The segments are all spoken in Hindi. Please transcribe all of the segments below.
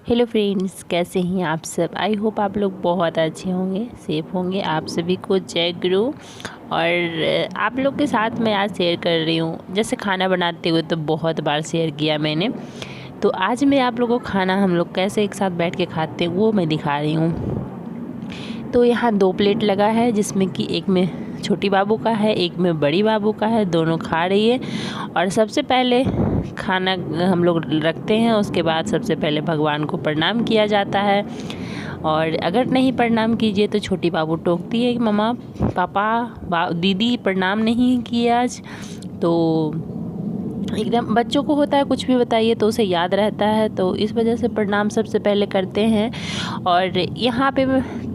हेलो फ्रेंड्स, कैसे हैं आप सब। आई होप आप लोग बहुत अच्छे होंगे, सेफ होंगे। आप सभी को जय गुरु। और आप लोग के साथ मैं आज शेयर कर रही हूँ, जैसे खाना बनाते हुए तो बहुत बार शेयर किया मैंने, तो आज मैं आप लोगों को खाना हम लोग कैसे एक साथ बैठ के खाते हैं वो मैं दिखा रही हूँ। तो यहाँ 2 प्लेट लगा है, जिसमें कि एक में छोटी बाबू का है, एक में बड़ी बाबू का है। दोनों खा रही है। और सबसे पहले खाना हम लोग रखते हैं, उसके बाद सबसे पहले भगवान को प्रणाम किया जाता है। और अगर नहीं प्रणाम कीजिए तो छोटी बाबू टोकती है कि मम्मा पापा दीदी प्रणाम नहीं किए आज। तो एकदम बच्चों को होता है कुछ भी बताइए तो उसे याद रहता है, तो इस वजह से प्रणाम सबसे पहले करते हैं। और यहाँ पे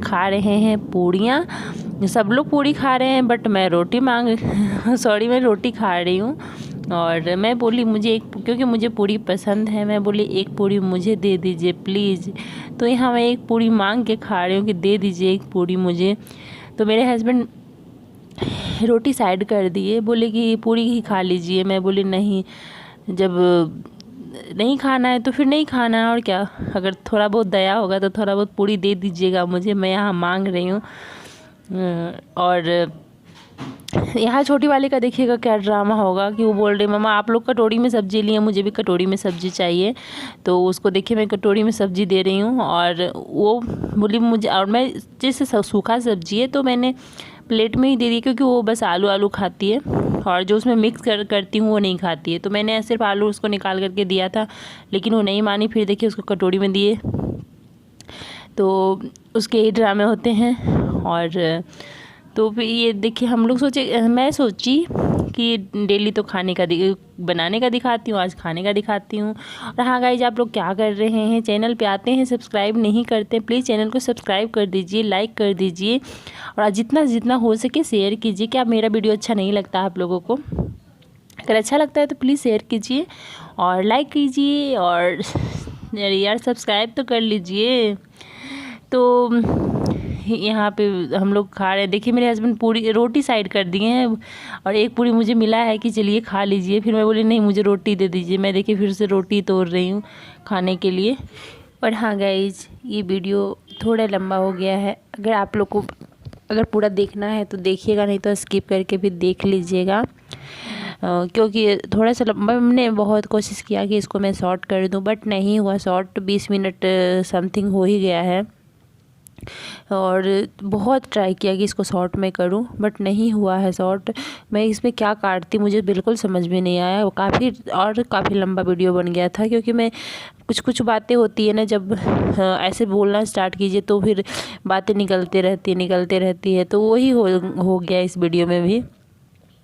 खा रहे हैं पूड़ियाँ। सब लोग पूड़ी खा रहे हैं बट मैं रोटी मैं रोटी खा रही हूँ। और मैं बोली मुझे एक, क्योंकि मुझे पूड़ी पसंद है, मैं बोली एक पूड़ी मुझे दे दीजिए प्लीज़। तो यहाँ मैं एक पूड़ी मांग के खा रही हूँ कि दे दीजिए एक पूड़ी मुझे। तो मेरे हस्बैंड रोटी साइड कर दिए, बोले कि पूड़ी ही खा लीजिए। मैं बोली नहीं, जब नहीं खाना है तो फिर नहीं खाना है, और क्या। अगर थोड़ा बहुत दया होगा तो थोड़ा बहुत पूड़ी दे दीजिएगा मुझे, मैं यहाँ मांग रही हूँ। और यहाँ छोटी वाली का देखिएगा क्या ड्रामा होगा कि वो बोल रही मम्मा आप लोग कटोरी में सब्जी लिए, मुझे भी कटोरी में सब्जी चाहिए। तो उसको देखिए मैं कटोरी में सब्जी दे रही हूँ, और वो बोली मुझे, और मैं जैसे सूखा सब्जी है तो मैंने प्लेट में ही दे दी, क्योंकि वो बस आलू आलू खाती है और जो उसमें मिक्स करती हूँ वो नहीं खाती है। तो मैंने सिर्फ आलू उसको निकाल करके दिया था, लेकिन वो नहीं मानी। फिर देखिए उसको कटोरी में दिए, तो उसके ही ड्रामे होते हैं। और तो फिर ये देखिए हम लोग मैं सोची कि डेली तो खाने का बनाने का दिखाती हूँ, आज खाने का दिखाती हूँ। और हाँ गाइज, आप लोग क्या कर रहे हैं, चैनल पे आते हैं सब्सक्राइब नहीं करते, प्लीज़ चैनल को सब्सक्राइब कर दीजिए, लाइक कर दीजिए, और जितना जितना हो सके शेयर कीजिए। क्या मेरा वीडियो अच्छा नहीं लगता आप लोगों को? अगर अच्छा लगता है तो प्लीज़ शेयर कीजिए और लाइक कीजिए, और यार सब्सक्राइब तो कर लीजिए। तो यहाँ पे हम लोग खा रहे हैं। देखिए मेरे हस्बैंड पूरी रोटी साइड कर दिए हैं, और एक पूरी मुझे मिला है कि चलिए खा लीजिए। फिर मैं बोली नहीं मुझे रोटी दे दीजिए। मैं देखिए फिर से रोटी तोड़ रही हूँ खाने के लिए। और हाँ गाइज, ये वीडियो थोड़ा लंबा हो गया है। अगर आप लोग को अगर पूरा देखना है तो देखिएगा, नहीं तो स्किप करके भी देख लीजिएगा। क्योंकि थोड़ा सा लंबा, हमने बहुत कोशिश किया कि इसको मैं शॉर्ट कर दूं बट नहीं हुआ शॉर्ट। 20 मिनट समथिंग हो ही गया है, और बहुत ट्राई किया कि इसको शॉर्ट में करूं बट नहीं हुआ है शॉर्ट। मैं इसमें क्या काटती मुझे बिल्कुल समझ में नहीं आया। वो काफ़ी लंबा वीडियो बन गया था, क्योंकि मैं कुछ बातें होती है ना, जब ऐसे बोलना स्टार्ट कीजिए तो फिर बातें निकलते रहती है, तो वही हो गया इस वीडियो में भी।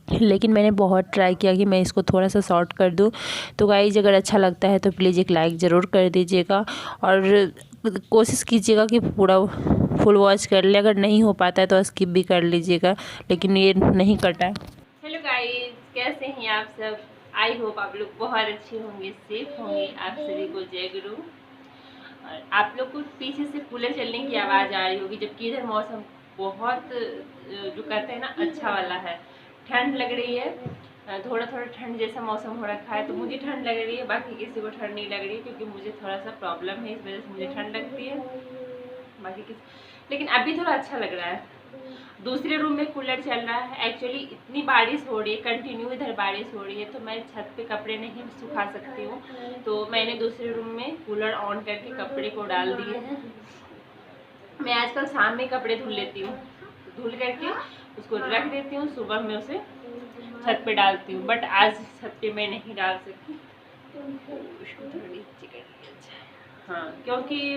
लेकिन मैंने बहुत ट्राई किया कि मैं इसको थोड़ा सा शॉर्ट कर दूं। तो गाइज, अगर अच्छा लगता है तो प्लीज़ एक लाइक ज़रूर कर दीजिएगा, और कोशिश कीजिएगा कि पूरा फुल वॉच कर ले। अगर नहीं हो पाता है तो स्किप भी कर लीजिएगा, लेकिन ये नहीं कटा। हेलो गाइज, कैसे हैं आप सब। आई होप आप लोग बहुत अच्छे होंगे, सेफ होंगे। आप सभी को जय गुरु। और आप लोग को पीछे से कूलर चलने की आवाज़ आ रही होगी, जबकि इधर मौसम बहुत जो कहते हैं ना अच्छा वाला है। ठंड लग रही है, थोड़ा थोड़ा ठंड जैसा मौसम हो रखा है, तो मुझे ठंड लग रही है, बाकी किसी को ठंड नहीं लग रही है, क्योंकि मुझे थोड़ा सा प्रॉब्लम है, इस वजह से मुझे ठंड लगती है। बाकी लेकिन अभी थोड़ा अच्छा लग रहा है। दूसरे रूम में कूलर चल रहा है। एक्चुअली इतनी बारिश हो रही है, कंटिन्यू इधर बारिश हो रही है, तो मैं छत पे कपड़े नहीं सुखा सकती हूँ, तो मैंने दूसरे रूम में कूलर ऑन करके कपड़े को डाल दिए हैं। मैं आजकल शाम में कपड़े धुल लेती हूँ, धुल करके उसको रख देती हूँ, सुबह में उसे छत पे डालती हूँ, बट आज छत पे मैं नहीं डाल सकती। हाँ, क्योंकि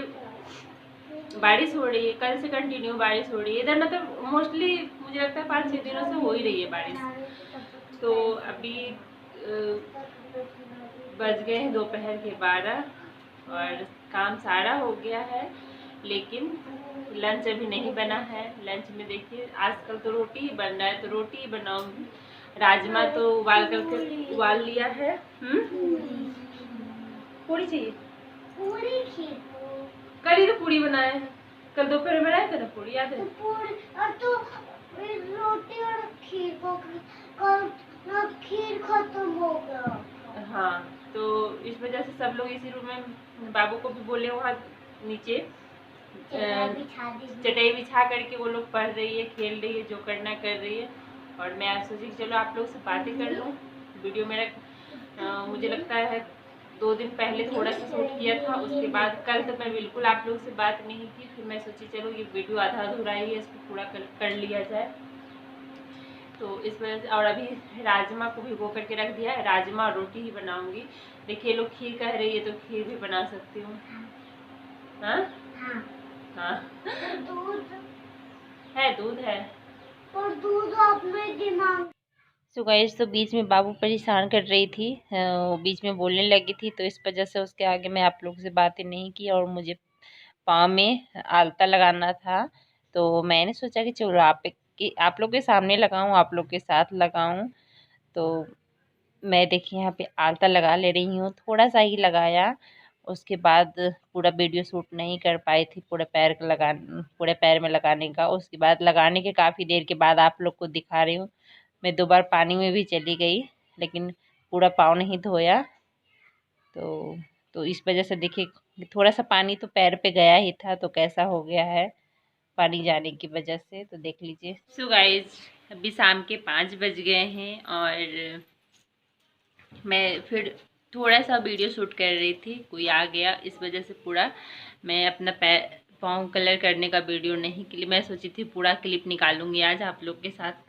बारिश हो रही है, कल से कंटिन्यू बारिश हो रही है इधर। मतलब मोस्टली मुझे लगता है 5-6 दिनों से हो ही रही है बारिश। तो अभी बज गए हैं दोपहर के 12, और काम सारा हो गया है, लेकिन लंच अभी नहीं बना है। लंच में देखिए आजकल तो रोटी ही बन रहा है, तो रोटी ही बनाऊंगी। राजमा तो उबाल लिया है। पूरी चाहिए, कल ही तो पूरी बनाए हैं, कल दोपहर में बनाए थे ना पूरी, याद है? तो रोटी और खीर खत्म हो गया। हाँ, तो इस वजह से सब लोग इसी रूम में, बाबू को भी बोले वहाँ नीचे चटाई बिछा करके वो लोग पढ़ रही है, खेल रही है, जो करना कर रही है। और मैं आज सोची चलो आप लोग से बातें कर लूँ। वीडियो मेरा मुझे लगता है 2 दिन पहले थोड़ा सा शूट किया था, उसके बाद कल तो मैं बिल्कुल आप लोग से बात नहीं की। फिर मैं सोची चलो ये वीडियो आधा अधूरा ही है, इसको पूरा कर लिया जाए। तो इस वजह से, और अभी राजमा को भिगो करके रख दिया है, राजमा और रोटी ही बनाऊंगी। देखिए लोग खीर कह रही है तो खीर भी बना सकती हूँ। हाँ हाँ दूध है और दूध अपने दिमाग। सो गाइस, तो बीच में बाबू परेशान कर रही थी, वो बीच में बोलने लगी थी, तो इस वजह से उसके आगे मैं आप लोगों से बातें नहीं की। और मुझे पाँव में आलता लगाना था, तो मैंने सोचा कि चलो आप लोग के सामने लगाऊं, आप लोग के साथ लगाऊं। तो मैं देखिए यहाँ पे आलता लगा ले रही हूँ, थोड़ा सा ही लगाया। उसके बाद पूरा वीडियो शूट नहीं कर पाई थी, पूरे पैर में लगाने का। उसके बाद लगाने के काफ़ी देर के बाद आप लोग को दिखा रही हूँ। मैं 2 बार पानी में भी चली गई, लेकिन पूरा पाँव नहीं धोया। तो इस वजह से देखिए थोड़ा सा पानी तो पैर पे गया ही था, तो कैसा हो गया है पानी जाने की वजह से, तो देख लीजिए। सो गाइज, अभी शाम के 5 बज गए हैं और मैं फिर थोड़ा सा वीडियो शूट कर रही थी, कोई आ गया, इस वजह से पूरा मैं अपना पाँव कलर करने का वीडियो नहीं क्लिप, मैं सोची थी पूरा क्लिप निकालूंगी आज आप लोग के साथ।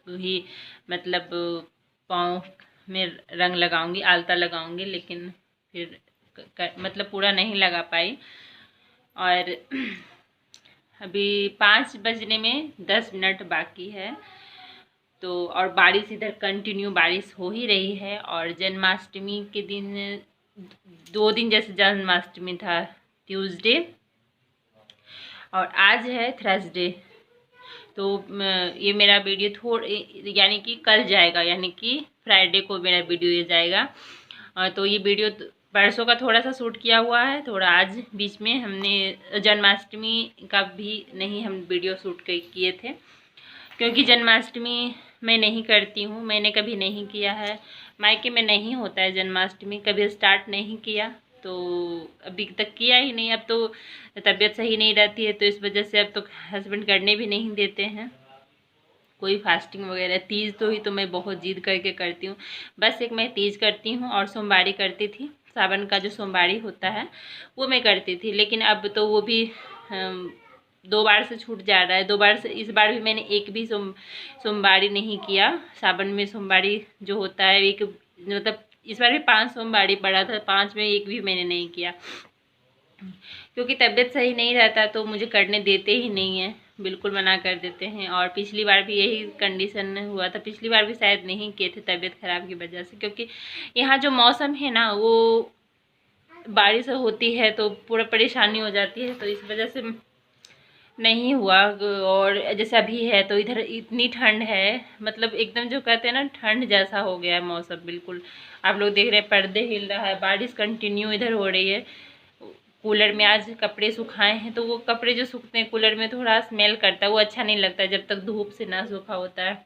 वही मतलब पाँव में रंग लगाऊंगी, आलता लगाऊंगी, लेकिन फिर मतलब पूरा नहीं लगा पाई। और अभी 5 बजने में 10 मिनट बाकी है। तो और बारिश इधर कंटिन्यू बारिश हो ही रही है। और जन्माष्टमी के दिन 2 दिन, जैसे जन्माष्टमी था ट्यूसडे और आज है थर्सडे, तो ये मेरा वीडियो यानी कि कल जाएगा, यानी कि फ्राइडे को मेरा वीडियो ये जाएगा। तो ये वीडियो परसों का थोड़ा सा शूट किया हुआ है, थोड़ा आज बीच में हमने जन्माष्टमी का भी नहीं हम वीडियो शूट किए थे, क्योंकि जन्माष्टमी मैं नहीं करती हूँ, मैंने कभी नहीं किया है, मायके में नहीं होता है जन्माष्टमी, कभी स्टार्ट नहीं किया, तो अभी तक किया ही नहीं। अब तो तबीयत सही नहीं रहती है, तो इस वजह से अब तो हस्बैंड करने भी नहीं देते हैं कोई फास्टिंग वगैरह। तीज तो ही तो मैं बहुत जिद करके करती हूँ, बस एक मैं तीज करती हूँ और सोमवारी करती थी, सावन का जो सोमवारी होता है वो मैं करती थी। लेकिन अब तो वो भी 2 बार से छूट जा रहा है, 2 बार से। इस बार भी मैंने एक भी सोमवारी नहीं किया। सावन में सोमवारी जो होता है, एक मतलब इस बार भी 5 सोमवारी पड़ा था, 5 में एक भी मैंने नहीं किया, क्योंकि तबीयत सही नहीं रहता तो मुझे करने देते ही नहीं है, बिल्कुल मना कर देते हैं। और पिछली बार भी यही कंडीशन हुआ था, पिछली बार भी शायद नहीं किए थे तबीयत खराब की वजह से, क्योंकि यहाँ जो मौसम है ना वो बारिश होती है तो पूरा परेशानी हो जाती है, तो इस वजह से नहीं हुआ। और जैसे अभी है तो इधर इतनी ठंड है, मतलब एकदम जो कहते हैं ना ठंड जैसा हो गया है मौसम, बिल्कुल। आप लोग देख रहे हैं पर्दे हिल रहा है, बारिश कंटिन्यू इधर हो रही है। कूलर में आज कपड़े सुखाए हैं, तो वो कपड़े जो सूखते हैं कूलर में थोड़ा स्मेल करता है, वो अच्छा नहीं लगता जब तक धूप से ना सूखा होता है,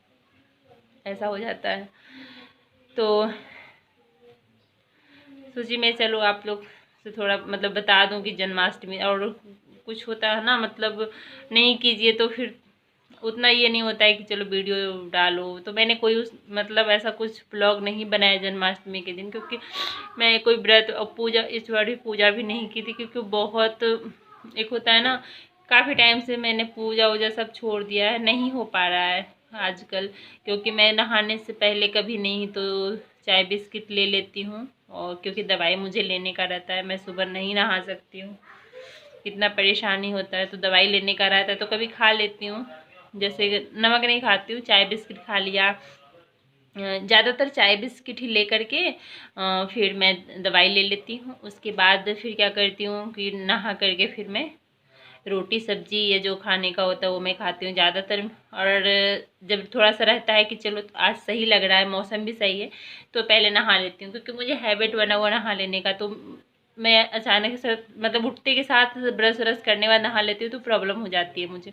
ऐसा हो जाता है। तो सोची मैं चलो आप लोग से थोड़ा मतलब बता दूं कि जन्माष्टमी और कुछ होता है ना, मतलब नहीं कीजिए तो फिर उतना ये नहीं होता है कि चलो वीडियो डालो। तो मैंने कोई मतलब ऐसा कुछ ब्लॉग नहीं बनाया जन्माष्टमी के दिन, क्योंकि मैं कोई व्रत और पूजा, इस बार भी पूजा भी नहीं की थी, क्योंकि बहुत एक होता है ना, काफ़ी टाइम से मैंने पूजा वूजा सब छोड़ दिया है, नहीं हो पा रहा है आजकल। क्योंकि मैं नहाने से पहले कभी नहीं तो चाय बिस्किट ले लेती हूँ, और क्योंकि दवाई मुझे लेने का रहता है, मैं सुबह नहीं नहा सकती हूँ, इतना परेशानी होता है, तो दवाई लेने का रहता है तो कभी खा लेती हूँ। जैसे नमक नहीं खाती हूँ, चाय बिस्किट खा लिया, ज़्यादातर चाय बिस्किट ही ले करके फिर मैं दवाई ले लेती हूँ। उसके बाद फिर क्या करती हूँ कि नहा करके फिर मैं रोटी सब्जी ये जो खाने का होता है वो मैं खाती हूँ ज़्यादातर। और जब थोड़ा सा रहता है कि चलो आज सही लग रहा है, मौसम भी सही है, तो पहले नहा लेती हूँ, क्योंकि मुझे हैबिट बना हुआ नहा लेने का। तो मैं अचानक से मतलब उठते के साथ ब्रश व्रश करने बाद नहा लेती हूँ तो प्रॉब्लम हो जाती है मुझे।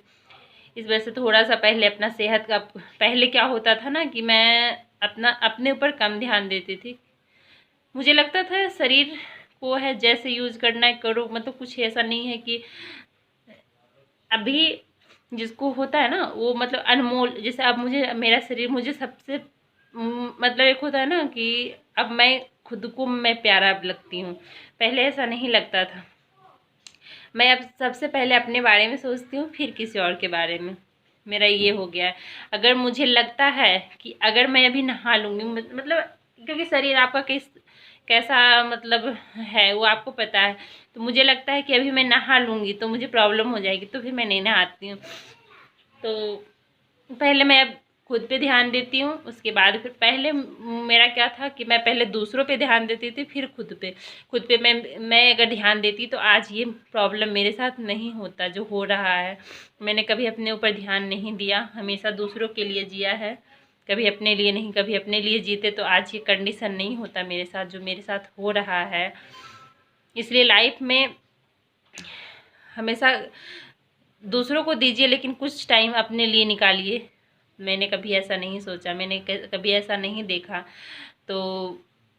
इस वजह से थोड़ा सा पहले अपना सेहत का, पहले क्या होता था ना कि मैं अपने ऊपर कम ध्यान देती थी, मुझे लगता था शरीर को है जैसे यूज़ करना है करो, मतलब कुछ ऐसा नहीं है कि अभी जिसको होता है ना वो मतलब अनमोल, जैसे अब मुझे मेरा शरीर मुझे सबसे मतलब एक होता है ना कि अब मैं खुद को मैं प्यारा अब लगती हूँ, पहले ऐसा नहीं लगता था। मैं अब सबसे पहले अपने बारे में सोचती हूँ फिर किसी और के बारे में, मेरा ये हो गया है। अगर मुझे लगता है कि अगर मैं अभी नहा लूँगी, मतलब क्योंकि शरीर आपका कैसा मतलब है वो आपको पता है, तो मुझे लगता है कि अभी मैं नहा लूँगी तो मुझे प्रॉब्लम हो जाएगी, तो फिर मैं नहीं नहाती हूँ। तो पहले मैं अब खुद पे ध्यान देती हूँ, उसके बाद फिर पहले मेरा क्या था कि मैं पहले दूसरों पे ध्यान देती थी फिर खुद पे मैं अगर ध्यान देती तो आज ये प्रॉब्लम मेरे साथ नहीं होता जो हो रहा है। मैंने कभी अपने ऊपर ध्यान नहीं दिया, हमेशा दूसरों के लिए जिया है, कभी अपने लिए नहीं। कभी अपने लिए जीते तो आज ये कंडीशन नहीं होता मेरे साथ जो मेरे साथ हो रहा है। इसलिए लाइफ में हमेशा दूसरों को दीजिए लेकिन कुछ टाइम अपने लिए निकालिए। मैंने कभी ऐसा नहीं सोचा, मैंने कभी ऐसा नहीं देखा। तो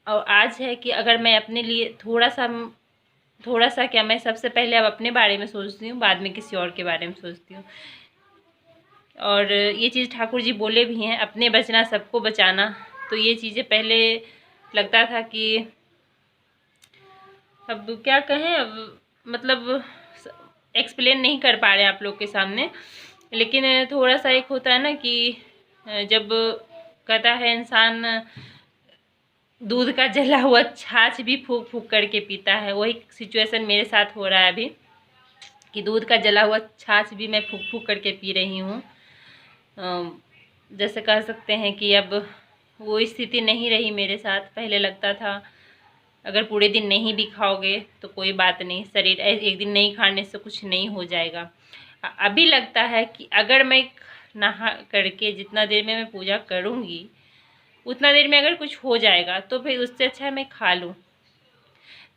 और आज है कि अगर मैं अपने लिए थोड़ा सा क्या, मैं सबसे पहले अब अपने बारे में सोचती हूँ, बाद में किसी और के बारे में सोचती हूँ। और ये चीज़ ठाकुर जी बोले भी हैं, अपने बचना सबको बचाना। तो ये चीज़ें पहले लगता था कि अब क्या कहें, अब मतलब एक्सप्लेन नहीं कर पा रहे आप लोग के सामने। लेकिन थोड़ा सा एक होता है ना कि जब कहता है इंसान दूध का जला हुआ छाछ भी फूक फूक करके पीता है, वही सिचुएशन मेरे साथ हो रहा है अभी कि दूध का जला हुआ छाछ भी मैं फूक फूक करके पी रही हूँ। जैसे कह सकते हैं कि अब वो स्थिति नहीं रही मेरे साथ। पहले लगता था अगर पूरे दिन नहीं भी खाओगे तो कोई बात नहीं, शरीर एक दिन नहीं खाने से कुछ नहीं हो जाएगा। अभी लगता है कि अगर मैं नहा करके जितना देर में मैं पूजा करूँगी उतना देर में अगर कुछ हो जाएगा तो फिर उससे अच्छा मैं खा लूँ।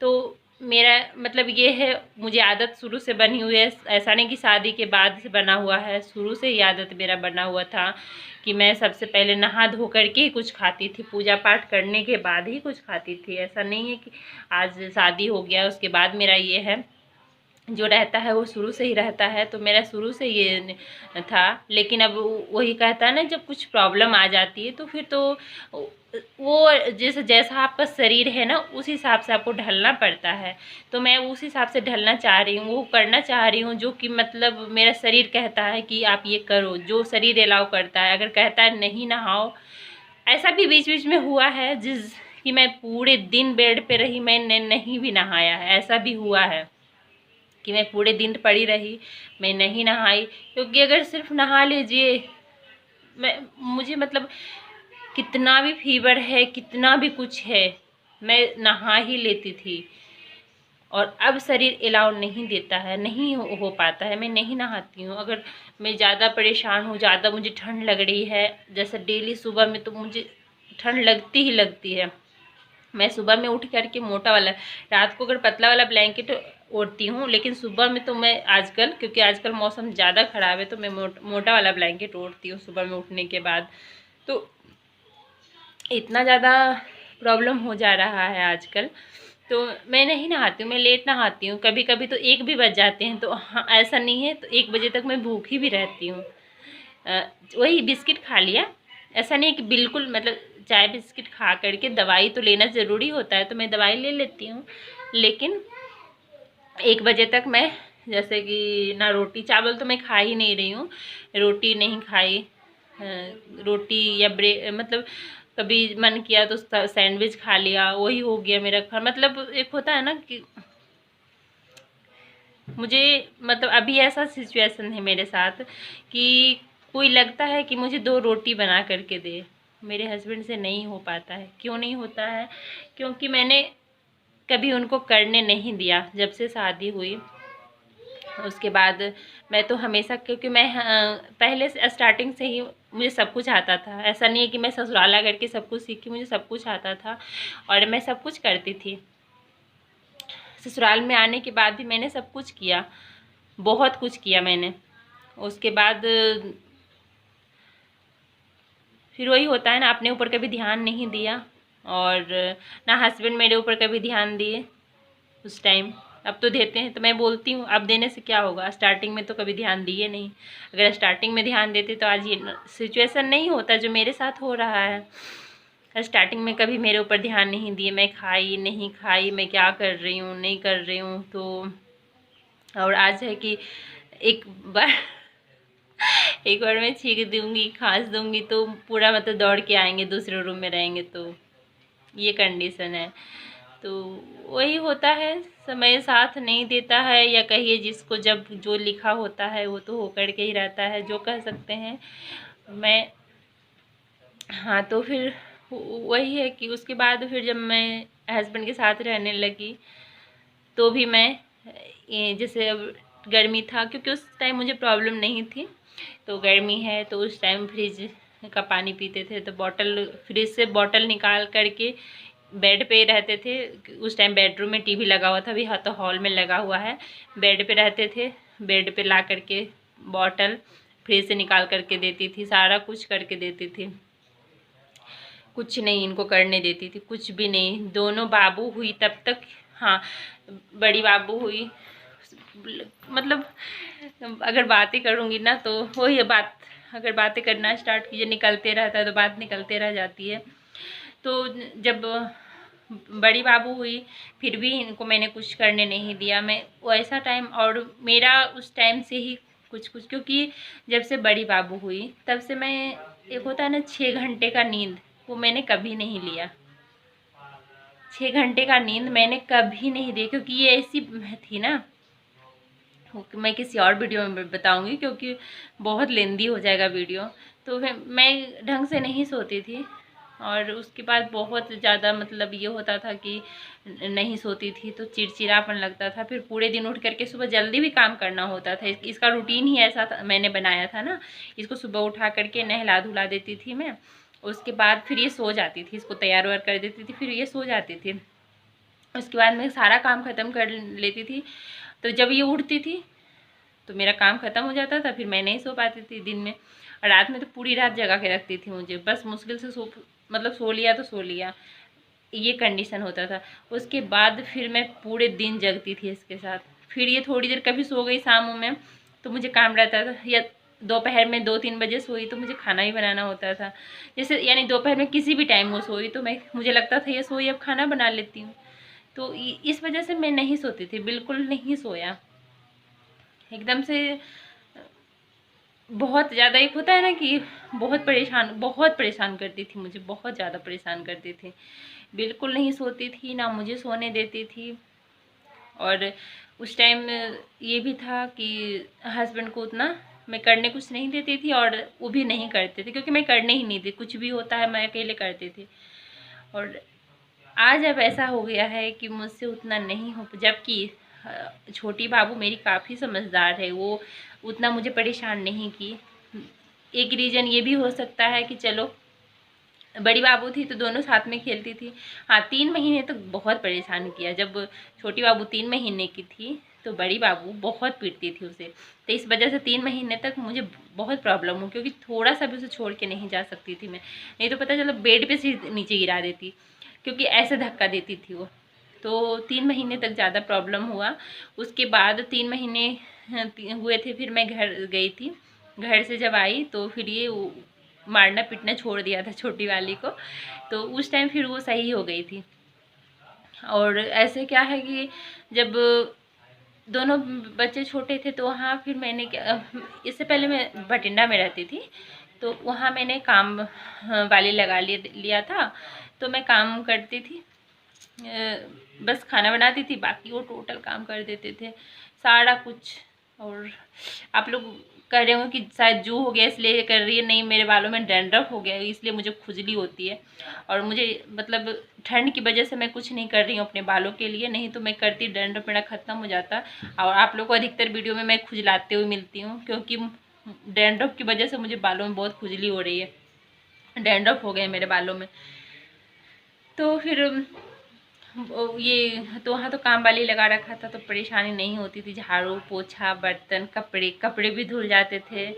तो मेरा मतलब ये है, मुझे आदत शुरू से बनी हुई है, ऐसा नहीं कि शादी के बाद से बना हुआ है, शुरू से ही आदत मेरा बना हुआ था कि मैं सबसे पहले नहा धो करके ही कुछ खाती थी, पूजा पाठ करने के बाद ही कुछ खाती थी। ऐसा नहीं है कि आज शादी हो गया उसके बाद मेरा ये है, जो रहता है वो शुरू से ही रहता है। तो मेरा शुरू से ये था। लेकिन अब वही कहता है ना, जब कुछ प्रॉब्लम आ जाती है तो फिर तो वो जैसा आपका शरीर है ना उस हिसाब से आपको ढलना पड़ता है। तो मैं उस हिसाब से ढलना चाह रही हूँ, वो करना चाह रही हूँ जो कि मतलब मेरा शरीर कहता है कि आप ये करो, जो शरीर अलाउ करता है। अगर कहता है नहीं नहाओ, ऐसा भी बीच बीच में हुआ है जिस कि मैं पूरे दिन बेड पे रही, मैंने नहीं भी नहाया है। ऐसा भी हुआ है कि मैं पूरे दिन पड़ी रही, मैं नहीं नहाई। क्योंकि अगर सिर्फ नहा लीजिए, मुझे मतलब कितना भी फीवर है कितना भी कुछ है मैं नहा ही लेती थी। और अब शरीर अलाउ नहीं देता है, नहीं हो पाता है, मैं नहीं नहाती हूँ। अगर मैं ज़्यादा परेशान हूँ, ज़्यादा मुझे ठंड लग रही है, जैसे डेली सुबह में तो मुझे ठंड लगती ही लगती है। मैं सुबह में उठ करके मोटा वाला, रात को अगर पतला वाला ब्लैंकेट ओढ़ती हूँ, लेकिन सुबह में तो मैं आजकल, क्योंकि आजकल मौसम ज़्यादा ख़राब है, तो मैं मोटा वाला ब्लैंकेट ओढ़ती हूँ सुबह में उठने के बाद। तो इतना ज़्यादा प्रॉब्लम हो जा रहा है आजकल। तो मैं नहीं नहाती हूँ, मैं लेट नहाती हूँ। कभी कभी तो 1 भी बज जाते हैं, तो हाँ ऐसा नहीं है, तो 1 बजे तक मैं भूखी भी रहती हूँ। वही बिस्किट खा लिया, ऐसा नहीं कि बिल्कुल मतलब चाय बिस्किट खा करके, दवाई तो लेना ज़रूरी होता है तो मैं दवाई ले लेती हूँ। लेकिन 1 बजे तक मैं जैसे कि ना रोटी चावल तो मैं खा ही नहीं रही हूँ, रोटी नहीं खाई, रोटी या ब्रेड, मतलब कभी मन किया तो सैंडविच खा लिया, वही हो गया मेरा खा। मतलब एक होता है ना कि मुझे मतलब अभी ऐसा सिचुएशन है मेरे साथ कि कोई लगता है कि मुझे 2 रोटी बना करके दे, मेरे हस्बैंड से नहीं हो पाता है। क्यों नहीं होता है? क्योंकि मैंने कभी उनको करने नहीं दिया। जब से शादी हुई उसके बाद मैं तो हमेशा, क्योंकि मैं पहले से स्टार्टिंग से ही मुझे सब कुछ आता था। ऐसा नहीं है कि मैं ससुराल आकर के सब कुछ सीखी, मुझे सब कुछ आता था और मैं सब कुछ करती थी। ससुराल में आने के बाद भी मैंने सब कुछ किया, बहुत कुछ किया मैंने। उसके बाद फिर वही होता है ना, अपने ऊपर कभी ध्यान नहीं दिया, और ना हस्बैंड मेरे ऊपर कभी ध्यान दिए उस टाइम। अब तो देते हैं, तो मैं बोलती हूँ अब देने से क्या होगा, स्टार्टिंग में तो कभी ध्यान दिए नहीं। अगर स्टार्टिंग में ध्यान देते तो आज ये सिचुएशन नहीं होता जो मेरे साथ हो रहा है। स्टार्टिंग में कभी मेरे ऊपर ध्यान नहीं दिए, मैं खाई नहीं खाई, मैं क्या कर रही हूँ नहीं कर रही हूँ। तो और आज है कि एक बार एक बार मैं छींक दूंगी, खांस दूंगी तो पूरा मतलब दौड़ के आएंगे, दूसरे रूम में रहेंगे। तो ये कंडीशन है। तो वही होता है, समय साथ नहीं देता है, या कहिए जिसको जब जो लिखा होता है वो तो होकर के ही रहता है, जो कह सकते हैं। मैं हाँ, तो फिर वही है कि उसके बाद फिर जब मैं हस्बैंड के साथ रहने लगी तो भी मैं जैसे अब गर्मी था, क्योंकि उस टाइम मुझे प्रॉब्लम नहीं थी, तो गर्मी है तो उस टाइम फ्रिज का पानी पीते थे। तो बॉटल, फ्रिज से बॉटल निकाल करके बेड पे रहते थे। उस टाइम बेडरूम में टीवी लगा हुआ था, अभी हाँ तो हॉल में लगा हुआ है। बेड पे रहते थे, बेड पे ला करके बॉटल फ्रिज से निकाल करके देती थी, सारा कुछ करके देती थी। कुछ नहीं इनको करने देती थी, कुछ भी नहीं। दोनों बाबू हुई तब तक, हाँ बड़ी बाबू हुई, मतलब अगर बातें करूँगी ना तो वही है बात, अगर बातें करना स्टार्ट कीजिए निकलते रहता है, तो बात निकलते रह जाती है। तो जब बड़ी बाबू हुई फिर भी इनको मैंने कुछ करने नहीं दिया। मैं वैसा टाइम, और मेरा उस टाइम से ही कुछ कुछ, क्योंकि जब से बड़ी बाबू हुई तब से मैं, एक होता है ना 6 घंटे का नींद, वो मैंने कभी नहीं लिया। 6 घंटे का नींद मैंने कभी नहीं लिया, क्योंकि ये ऐसी थी ना, मैं किसी और वीडियो में बताऊंगी क्योंकि बहुत लेंदी हो जाएगा वीडियो। तो फिर मैं ढंग से नहीं सोती थी, और उसके बाद बहुत ज़्यादा मतलब ये होता था कि नहीं सोती थी तो चिड़चिड़ापन लगता था। फिर पूरे दिन उठ करके सुबह जल्दी भी काम करना होता था, इसका रूटीन ही ऐसा था, मैंने बनाया था ना। इसको सुबह उठा करके नहला धुला देती थी मैं, उसके बाद फिर ये सो जाती थी, इसको तैयार वार कर देती थी, फिर ये सो जाती थी। उसके बाद मैं सारा काम ख़त्म कर लेती थी। तो जब ये उठती थी तो मेरा काम ख़त्म हो जाता था, फिर मैं नहीं सो पाती थी दिन में। और रात में तो पूरी रात जगा के रखती थी मुझे, बस मुश्किल से मतलब सो लिया तो सो लिया, ये कंडीशन होता था। उसके बाद फिर मैं पूरे दिन जगती थी इसके साथ। फिर ये थोड़ी देर कभी सो गई शाम में तो मुझे काम रहता था, या दोपहर में 2-3 बजे सोई तो मुझे खाना भी बनाना होता था। जैसे यानी दोपहर में किसी भी टाइम वो सोई तो मुझे लगता था ये सोई अब खाना बना लेती हूँ। तो इस वजह से मैं नहीं सोती थी, बिल्कुल नहीं सोया एकदम से। बहुत ज़्यादा एक होता है ना कि बहुत परेशान करती थी मुझे, बहुत ज़्यादा परेशान करती थी। बिल्कुल नहीं सोती थी, ना मुझे सोने देती थी। और उस टाइम ये भी था कि हस्बैंड को उतना मैं करने कुछ नहीं देती थी, और वो भी नहीं करते थे, क्योंकि मैं करने ही नहीं दी, कुछ भी होता है मैं अकेले करती थी। और आज अब ऐसा हो गया है कि मुझसे उतना नहीं हो, जबकि छोटी बाबू मेरी काफ़ी समझदार है, वो उतना मुझे परेशान नहीं की। एक रीज़न ये भी हो सकता है कि चलो बड़ी बाबू थी तो दोनों साथ में खेलती थी। हाँ, 3 महीने तक बहुत परेशान किया। जब छोटी बाबू 3 महीने की थी तो बड़ी बाबू बहुत पीटती थी उसे, तो इस वजह से 3 महीने तक मुझे बहुत प्रॉब्लम हुई, क्योंकि थोड़ा सा भी उसे छोड़ के नहीं जा सकती थी मैं, नहीं तो पता चलो बेड पे से नीचे गिरा देती, क्योंकि ऐसे धक्का देती थी वो। तो 3 महीने तक ज़्यादा प्रॉब्लम हुआ। उसके बाद 3 महीने हुए थे, फिर मैं घर गई थी। घर से जब आई तो फिर ये मारना पीटना छोड़ दिया था छोटी वाली को, तो उस टाइम फिर वो सही हो गई थी। और ऐसे क्या है कि जब दोनों बच्चे छोटे थे तो वहाँ फिर मैंने क्या, इससे पहले मैं बठिंडा में रहती थी, तो वहाँ मैंने काम वाली लगा लिया था। तो मैं काम करती थी, बस खाना बनाती थी, बाकी वो टोटल काम कर देते थे सारा कुछ। और आप लोग कह रहे हो कि शायद जू हो गया इसलिए कर रही है, नहीं मेरे बालों में डैंड्रफ हो गया इसलिए मुझे खुजली होती है। और मुझे मतलब ठंड की वजह से मैं कुछ नहीं कर रही हूँ अपने बालों के लिए, नहीं तो मैं करती, डैंड्रफ मेरा ख़त्म हो जाता। और आप लोग को अधिकतर वीडियो में मैं खुजलाते हुए मिलती हूँ, क्योंकि डैंड्रफ की वजह से मुझे बालों में बहुत खुजली हो रही है, डैंड्रफ हो गए मेरे बालों में। तो फिर ये तो वहाँ तो काम वाली लगा रखा था तो परेशानी नहीं होती थी, झाड़ू पोछा बर्तन कपड़े भी धुल जाते थे,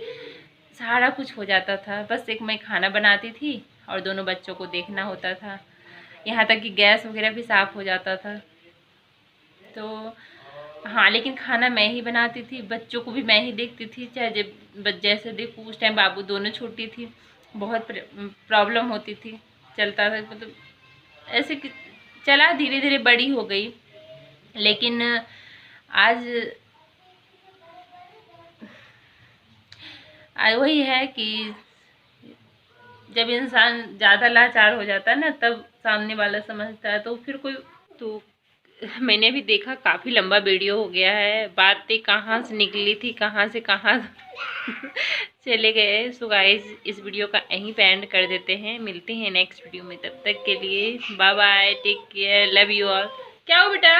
सारा कुछ हो जाता था। बस एक मैं खाना बनाती थी और दोनों बच्चों को देखना होता था। यहाँ तक कि गैस वगैरह भी साफ़ हो जाता था। तो हाँ, लेकिन खाना मैं ही बनाती थी, बच्चों को भी मैं ही देखती थी, चाहे जब जैसे देखूँ उस टाइम बाबू दोनों छोटी थी, बहुत प्रॉब्लम होती थी, चलता था मतलब ऐसे कि चला, धीरे धीरे बड़ी हो गई। लेकिन आज वही है कि जब इंसान ज़्यादा लाचार हो जाता है ना, तब सामने वाला समझता है, तो फिर कोई तो मैंने भी देखा काफ़ी लंबा वीडियो हो गया है, बातें कहाँ से निकली थी कहाँ से कहाँ चले गए। सो गाइस, इस वीडियो का यहीं पे एंड कर देते हैं, मिलते हैं नेक्स्ट वीडियो में, तब तक के लिए bye bye, take care, love you all. क्या हो बेटा?